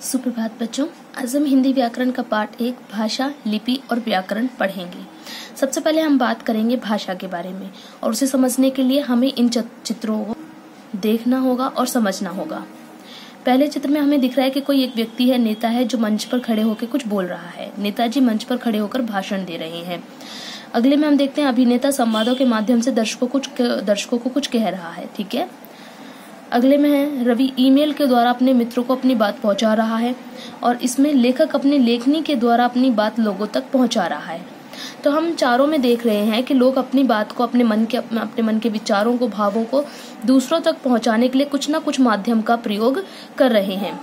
सुप्रभात बच्चों, आज हम हिंदी व्याकरण का पाठ 1 भाषा, लिपि और व्याकरण पढ़ेंगे। सबसे पहले हम बात करेंगे भाषा के बारे में और उसे समझने के लिए हमें इन चित्रों को देखना होगा और समझना होगा। पहले चित्र में हमें दिख रहा है कि कोई एक व्यक्ति है, नेता है, जो मंच पर खड़े होकर कुछ बोल रहा है। नेताजी मंच पर खड़े होकर भाषण दे रहे हैं। अगले में हम देखते हैं अभिनेता संवादों के माध्यम से दर्शकों को कुछ कह रहा है। ठीक है। अगले में है रवि ईमेल के द्वारा अपने मित्रों को अपनी बात पहुंचा रहा है और इसमें लेखक अपनी लेखनी के द्वारा अपनी बात लोगों तक पहुंचा रहा है। तो हम चारों में देख रहे हैं कि लोग अपनी बात को अपने मन के विचारों को, भावों को दूसरों तक पहुंचाने के लिए कुछ न कुछ माध्यम का प्रयोग कर रहे हैं।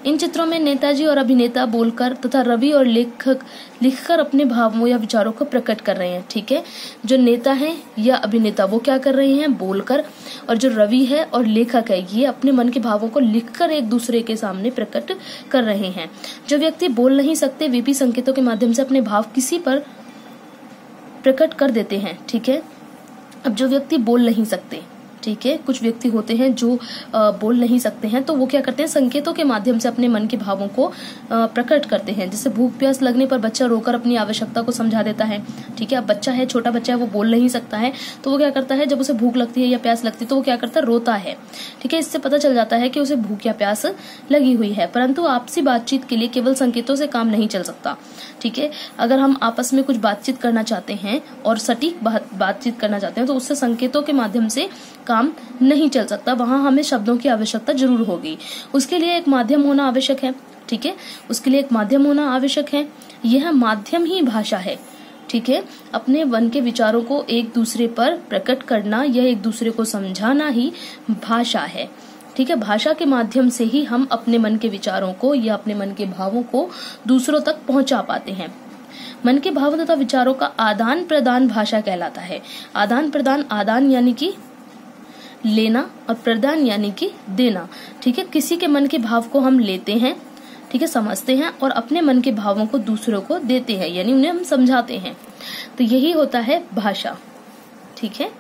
इन चित्रों में नेताजी और अभिनेता बोलकर तथा रवि और लेखक लिखकर अपने भावों या विचारों को प्रकट कर रहे हैं। ठीक है। जो नेता है या अभिनेता वो क्या कर रहे हैं, बोलकर, और जो रवि है और लेखक है ये अपने मन के भावों को लिखकर एक दूसरे के सामने प्रकट कर रहे हैं। जो व्यक्ति बोल नहीं सकते वे भी संकेतों के माध्यम से अपने भाव किसी पर प्रकट कर देते हैं। ठीक है। अब जो व्यक्ति बोल नहीं सकते, ठीक है, कुछ व्यक्ति होते हैं जो बोल नहीं सकते हैं, तो वो क्या करते हैं, संकेतों के माध्यम से अपने मन के भावों को प्रकट करते हैं। जैसे भूख प्यास लगने पर बच्चा रोकर अपनी आवश्यकता को समझा देता है। ठीक है। अब बच्चा है, छोटा बच्चा है, वो बोल नहीं सकता है, तो वो क्या करता है, जब उसे भूख लगती है या प्यास लगती है तो वो क्या करता है, रोता है। ठीक है। इससे पता चल जाता है कि उसे भूख या प्यास लगी हुई है। परंतु आपसी बातचीत के लिए केवल संकेतों से काम नहीं चल सकता। ठीक है। अगर हम आपस में कुछ बातचीत करना चाहते हैं और सटीक बातचीत करना चाहते हैं तो उससे संकेतों के माध्यम से काम नहीं चल सकता। वहां हमें शब्दों की आवश्यकता जरूर होगी। उसके लिए एक माध्यम होना आवश्यक है। ठीक है। उसके लिए एक माध्यम होना आवश्यक है। यह माध्यम ही भाषा है। ठीक है। अपने मन के विचारों को एक दूसरे पर प्रकट करना या एक दूसरे को समझाना ही भाषा है। ठीक है। भाषा के माध्यम से ही हम अपने मन के विचारों को या अपने मन के भावों को दूसरों तक पहुंचा पाते हैं। मन के भावों तथा विचारों का आदान प्रदान भाषा कहलाता है। आदान प्रदान, आदान यानी कि लेना और प्रदान यानी कि देना। ठीक है। किसी के मन के भाव को हम लेते हैं, ठीक है, समझते हैं और अपने मन के भावों को दूसरों को देते हैं, यानी उन्हें हम समझाते हैं। तो यही होता है भाषा। ठीक है।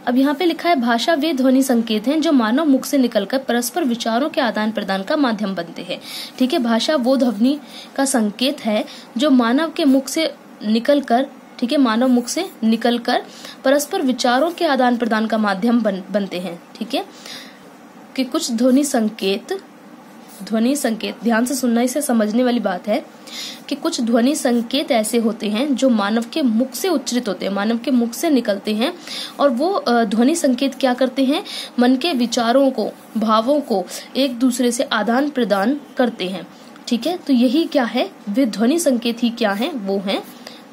अब यहाँ पे लिखा है भाषा वे ध्वनि संकेत हैं जो मानव मुख से निकलकर परस्पर विचारों के आदान प्रदान का माध्यम बनते हैं। ठीक है। भाषा वो ध्वनि का संकेत है जो मानव के मुख से निकलकर, ठीक है, मानव मुख से निकलकर परस्पर विचारों के आदान प्रदान का माध्यम बनते हैं। ठीक है। कि कुछ ध्वनि संकेत, ध्यान से सुनना, इसे समझने वाली बात है कि कुछ ध्वनि संकेत ऐसे होते हैं जो मानव के मुख से उच्चरित होते हैं, मानव के मुख से निकलते हैं और वो ध्वनि संकेत क्या करते हैं, मन के विचारों को, भावों को एक दूसरे से आदान प्रदान करते हैं। ठीक है। तो यही क्या है, वे ध्वनि संकेत ही क्या है, वो है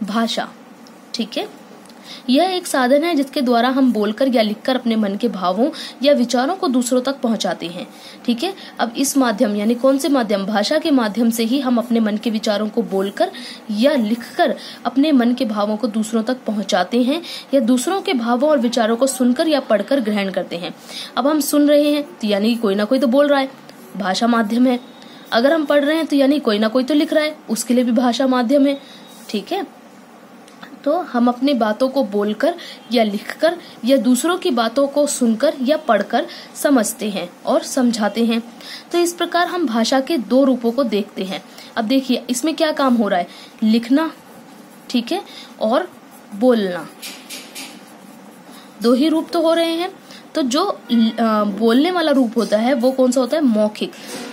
भाषा। ठीक है। यह एक साधन है जिसके द्वारा हम बोलकर या लिखकर अपने मन के भावों या विचारों को दूसरों तक पहुंचाते हैं। ठीक है। अब इस माध्यम यानी कौन से माध्यम, भाषा के माध्यम से ही हम अपने मन के विचारों को बोलकर या लिखकर अपने मन के भावों को दूसरों तक पहुंचाते हैं या दूसरों के भावों और विचारों को सुनकर या पढ़कर ग्रहण करते हैं। अब हम सुन रहे हैं तो यानी कोई ना कोई तो बोल रहा है, भाषा माध्यम है। अगर हम पढ़ रहे हैं तो यानी कोई ना कोई तो लिख रहा है, उसके लिए भी भाषा माध्यम है। ठीक है। तो हम अपनी बातों को बोलकर या लिखकर या दूसरों की बातों को सुनकर या पढ़कर समझते हैं और समझाते हैं। तो इस प्रकार हम भाषा के दो रूपों को देखते हैं। अब देखिए इसमें क्या काम हो रहा है, लिखना, ठीक है, और बोलना, दो ही रूप तो हो रहे हैं। तो जो बोलने वाला रूप होता है वो कौन सा होता है, मौखिक,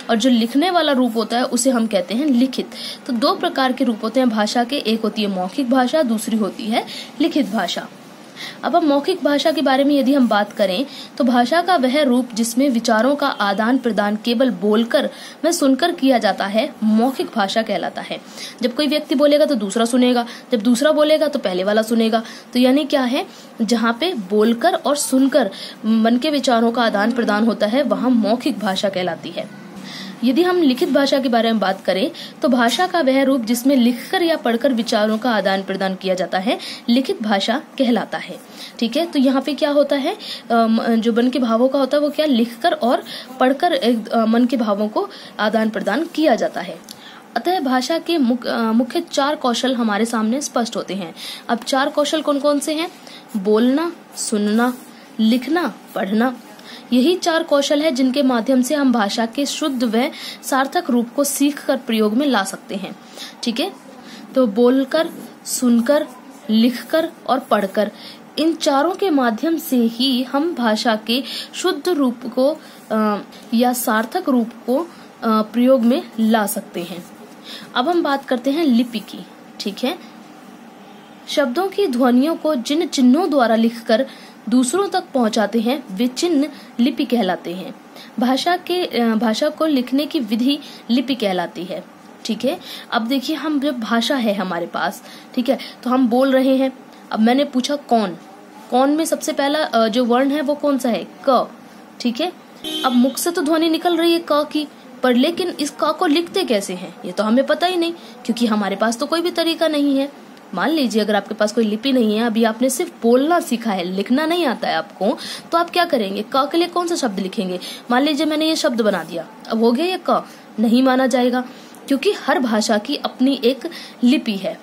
और जो लिखने वाला रूप होता है उसे हम कहते हैं लिखित। तो दो प्रकार के रूप होते हैं भाषा के, एक होती है मौखिक भाषा, दूसरी होती है लिखित भाषा। अब हम मौखिक भाषा के बारे में यदि हम बात करें तो भाषा का वह रूप जिसमें विचारों का आदान प्रदान केवल बोलकर व सुनकर किया जाता है मौखिक भाषा कहलाता है। जब कोई व्यक्ति बोलेगा तो दूसरा सुनेगा, जब दूसरा बोलेगा तो पहले वाला सुनेगा। तो यानी क्या है, जहाँ पे बोलकर और सुनकर मन के विचारों का आदान प्रदान होता है वहाँ मौखिक भाषा कहलाती है। यदि हम लिखित भाषा के बारे में बात करें तो भाषा का वह रूप जिसमें लिखकर या पढ़कर विचारों का आदान प्रदान किया जाता है लिखित भाषा कहलाता है। ठीक है। तो यहाँ पे क्या होता है, जो मन के भावों का होता है वो क्या, लिखकर और पढ़कर मन के भावों को आदान प्रदान किया जाता है। अतः भाषा के मुख्य 4 कौशल हमारे सामने स्पष्ट होते हैं। अब 4 कौशल कौन कौन से हैं, बोलना, सुनना, लिखना, पढ़ना। यही 4 कौशल है जिनके माध्यम से हम भाषा के शुद्ध व सार्थक रूप को सीखकर प्रयोग में ला सकते हैं। ठीक है, तो बोलकर, सुनकर, लिखकर और पढ़कर, इन चारों के माध्यम से ही हम भाषा के शुद्ध रूप को या सार्थक रूप को प्रयोग में ला सकते हैं। अब हम बात करते हैं लिपि की। ठीक है, शब्दों की ध्वनियों को जिन चिन्हों द्वारा लिखकर दूसरों तक पहुंचाते हैं वे चिन्ह लिपि कहलाते हैं। भाषा को लिखने की विधि लिपि कहलाती है। ठीक है, अब देखिए, हम जब भाषा है हमारे पास, ठीक है, तो हम बोल रहे हैं। अब मैंने पूछा कौन में सबसे पहला जो वर्ण है वो कौन सा है? क। ठीक है, अब मुख से तो ध्वनि निकल रही है क की, पर लेकिन इस क को लिखते कैसे हैं ये तो हमें पता ही नहीं, क्योंकि हमारे पास तो कोई भी तरीका नहीं है। मान लीजिए अगर आपके पास कोई लिपि नहीं है, अभी आपने सिर्फ बोलना सीखा है, लिखना नहीं आता है आपको, तो आप क्या करेंगे? क के लिए कौन सा शब्द लिखेंगे? मान लीजिए मैंने ये शब्द बना दिया, अब हो गया ये क? नहीं माना जाएगा, क्योंकि हर भाषा की अपनी एक लिपि है।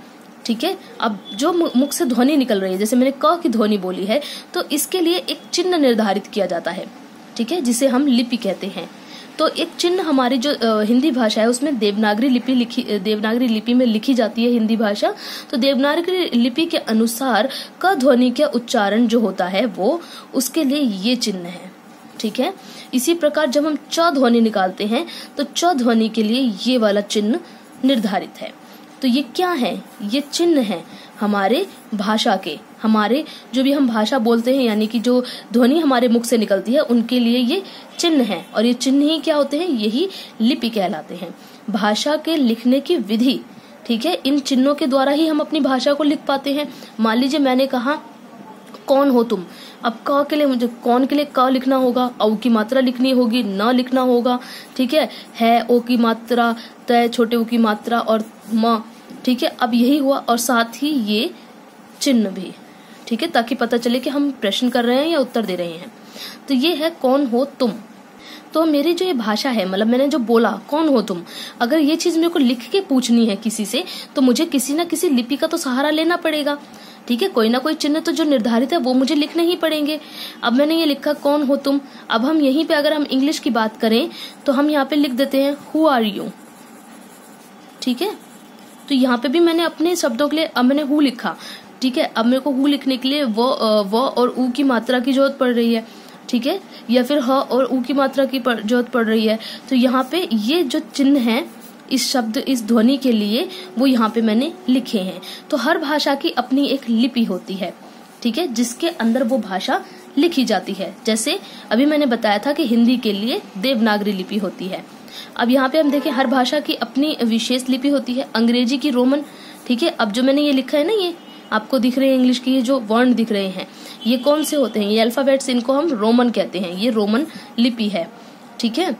ठीक है, अब जो मुख से ध्वनि निकल रही है, जैसे मैंने क की ध्वनि बोली है, तो इसके लिए एक चिन्ह निर्धारित किया जाता है। ठीक है, जिसे हम लिपि कहते हैं। तो एक चिन्ह हमारी जो हिंदी भाषा है उसमें देवनागरी लिपि में लिखी जाती है हिंदी भाषा। तो देवनागरी लिपि के अनुसार क ध्वनि का उच्चारण जो होता है वो उसके लिए ये चिन्ह है। ठीक है, इसी प्रकार जब हम च ध्वनि निकालते हैं तो च ध्वनि के लिए ये वाला चिन्ह निर्धारित है। तो ये क्या है? ये चिन्ह है हमारे भाषा के, हमारे जो भी हम भाषा बोलते हैं, यानी कि जो ध्वनि हमारे मुख से निकलती है उनके लिए ये चिन्ह है। और ये चिन्ह ही क्या होते हैं? यही लिपि कहलाते हैं। भाषा के लिखने की विधि, ठीक है, इन चिन्हों के द्वारा ही हम अपनी भाषा को लिख पाते हैं। मान लीजिए मैंने कहा कौन हो तुम, अब क के लिए मुझे कौन के लिए क लिखना होगा, औ की मात्रा लिखनी होगी, न लिखना होगा। ठीक है, ओ की मात्रा, तय छोटे ओ की मात्रा और म। ठीक है, अब यही हुआ, और साथ ही ये चिन्ह भी। ठीक है, ताकि पता चले कि हम प्रश्न कर रहे हैं या उत्तर दे रहे हैं। तो ये है कौन हो तुम। तो मेरी जो ये भाषा है, मतलब मैंने जो बोला कौन हो तुम, अगर ये चीज मेरे को लिख के पूछनी है किसी से, तो मुझे किसी ना किसी लिपि का तो सहारा लेना पड़ेगा। ठीक है, कोई ना कोई चिन्ह तो जो निर्धारित है वो मुझे लिखने ही पड़ेंगे। अब मैंने ये लिखा कौन हो तुम। अब हम यहीं पे अगर हम इंग्लिश की बात करें तो हम यहाँ पे लिख देते हैं हु आर यू। ठीक है, तो यहाँ पे भी मैंने अपने शब्दों के लिए अब मैंने हु लिखा। ठीक है, अब मेरे को हु लिखने के लिए व और उ की मात्रा की जरूरत पड़ रही है। ठीक है, या फिर ह और उ की मात्रा की जरूरत पड़ रही है। तो यहाँ पे ये जो चिन्ह है इस शब्द, इस ध्वनि के लिए, वो यहाँ पे मैंने लिखे हैं। तो हर भाषा की अपनी एक लिपि होती है। ठीक है, जिसके अंदर वो भाषा लिखी जाती है। जैसे अभी मैंने बताया था कि हिंदी के लिए देवनागरी लिपि होती है। अब यहाँ पे हम देखें, हर भाषा की अपनी विशेष लिपि होती है। अंग्रेजी की रोमन। ठीक है, अब जो मैंने ये लिखा है ना, ये आपको दिख रहे हैं इंग्लिश के ये जो वर्ण दिख रहे हैं, ये कौन से होते हैं? ये अल्फाबेट्स, इनको हम रोमन कहते हैं। ये रोमन लिपि है। ठीक है,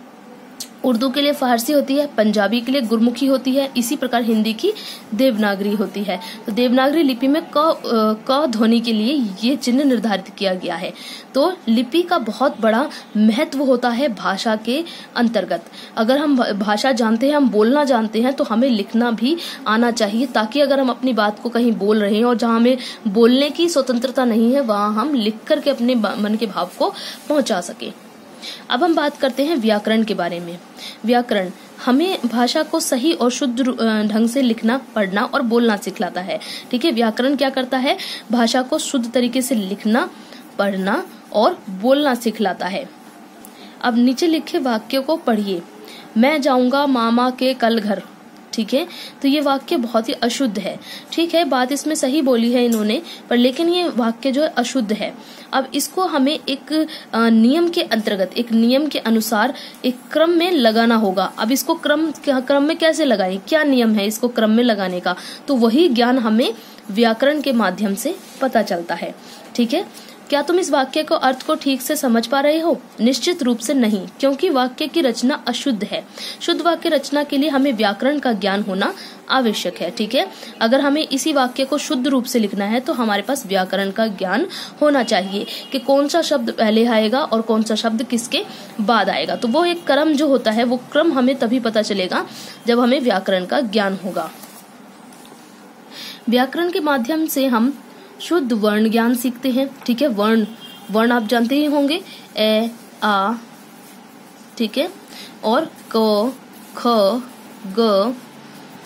उर्दू के लिए फारसी होती है, पंजाबी के लिए गुरमुखी होती है, इसी प्रकार हिंदी की देवनागरी होती है। तो देवनागरी लिपि में क ध्वनि के लिए ये चिन्ह निर्धारित किया गया है। तो लिपि का बहुत बड़ा महत्व होता है भाषा के अंतर्गत। अगर हम भाषा जानते हैं, हम बोलना जानते हैं, तो हमें लिखना भी आना चाहिए, ताकि अगर हम अपनी बात को कहीं बोल रहे हैं और जहां हमें बोलने की स्वतंत्रता नहीं है, वहां हम लिख करके अपने मन के भाव को पहुंचा सके। अब हम बात करते हैं व्याकरण के बारे में। व्याकरण हमें भाषा को सही और शुद्ध ढंग से लिखना, पढ़ना और बोलना सिखलाता है। ठीक है, व्याकरण क्या करता है? भाषा को शुद्ध तरीके से लिखना, पढ़ना और बोलना सिखलाता है। अब नीचे लिखे वाक्यों को पढ़िए। मैं जाऊंगा मामा के कल घर। ठीक है, तो ये वाक्य बहुत ही अशुद्ध है। ठीक है, बात इसमें सही बोली है इन्होंने, पर लेकिन ये वाक्य जो है अशुद्ध है। अब इसको हमें एक नियम के अंतर्गत, एक नियम के अनुसार एक क्रम में लगाना होगा। अब इसको क्रम में कैसे लगाएं? क्या नियम है इसको क्रम में लगाने का? तो वही ज्ञान हमें व्याकरण के माध्यम से पता चलता है। ठीक है, क्या तुम इस वाक्य को अर्थ को ठीक से समझ पा रहे हो? निश्चित रूप से नहीं, क्योंकि वाक्य की रचना अशुद्ध है। शुद्ध वाक्य रचना के लिए हमें व्याकरण का ज्ञान होना आवश्यक है। ठीक है, अगर हमें इसी वाक्य को शुद्ध रूप से लिखना है तो हमारे पास व्याकरण का ज्ञान होना चाहिए कि कौन सा शब्द पहले आएगा और कौन सा शब्द किसके बाद आएगा। तो वो एक क्रम जो होता है, वो क्रम हमें तभी पता चलेगा जब हमें व्याकरण का ज्ञान होगा। व्याकरण के माध्यम से हम शुद्ध वर्ण ज्ञान सीखते हैं। ठीक है, वर्ण आप जानते ही होंगे, ए, आ, ठीक है, और क, ख, ग,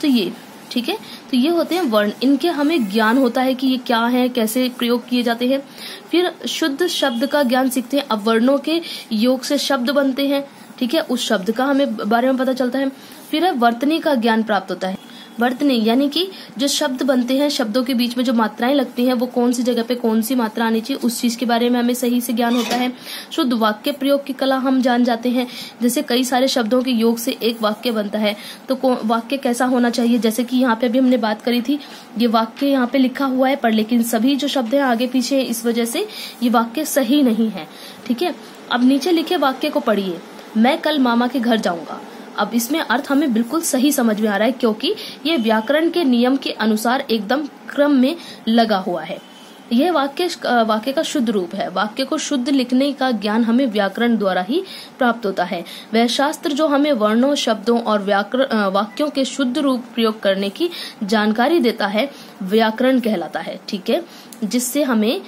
तो ये, ठीक है। तो ये होते हैं वर्ण, इनके हमें ज्ञान होता है कि ये क्या है, कैसे प्रयोग किए जाते हैं। फिर शुद्ध शब्द का ज्ञान सीखते हैं। अब वर्णों के योग से शब्द बनते हैं, ठीक है, उस शब्द का हमें बारे में पता चलता है। फिर है वर्तनी का ज्ञान प्राप्त होता है। वर्तनी यानी कि जो शब्द बनते हैं, शब्दों के बीच में जो मात्राएं लगती हैं, वो कौन सी जगह पे कौन सी मात्रा आनी चाहिए, उस चीज के बारे में हमें सही से ज्ञान होता है। शुद्ध वाक्य प्रयोग की कला हम जान जाते हैं। जैसे कई सारे शब्दों के योग से एक वाक्य बनता है, तो वाक्य कैसा होना चाहिए। जैसे कि यहाँ पे अभी हमने बात करी थी, ये वाक्य यहाँ पे लिखा हुआ है, पर लेकिन सभी जो शब्द है आगे पीछे, इस वजह से ये वाक्य सही नहीं है, ठीक है। अब नीचे लिखे वाक्य को पढ़िए। मैं कल मामा के घर जाऊंगा। अब इसमें अर्थ हमें बिल्कुल सही समझ में आ रहा है, क्योंकि ये व्याकरण के नियम के अनुसार एकदम क्रम में लगा हुआ है। यह वाक्य का शुद्ध रूप है। वाक्य को शुद्ध लिखने का ज्ञान हमें व्याकरण द्वारा ही प्राप्त होता है। वह शास्त्र जो हमें वर्णों, शब्दों और वाक्यों के शुद्ध रूप प्रयोग करने की जानकारी देता है, व्याकरण कहलाता है, ठीक है। जिससे हमें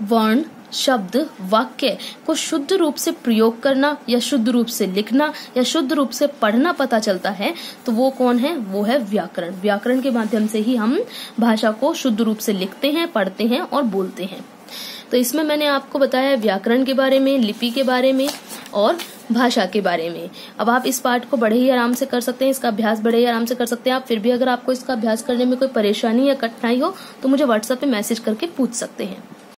वर्ण, शब्द, वाक्य को शुद्ध रूप से प्रयोग करना या शुद्ध रूप से लिखना या शुद्ध रूप से पढ़ना पता चलता है, तो वो कौन है, वो है व्याकरण। व्याकरण के माध्यम से ही हम भाषा को शुद्ध रूप से लिखते हैं, पढ़ते हैं और बोलते हैं। तो इसमें मैंने आपको बताया व्याकरण के बारे में, लिपि के बारे में और भाषा के बारे में। अब आप इस पाठ को बड़े ही आराम से कर सकते हैं, इसका अभ्यास बड़े ही आराम से कर सकते हैं आप। फिर भी अगर आपको इसका अभ्यास करने में कोई परेशानी या कठिनाई हो तो मुझे व्हाट्सएप पे मैसेज करके पूछ सकते हैं।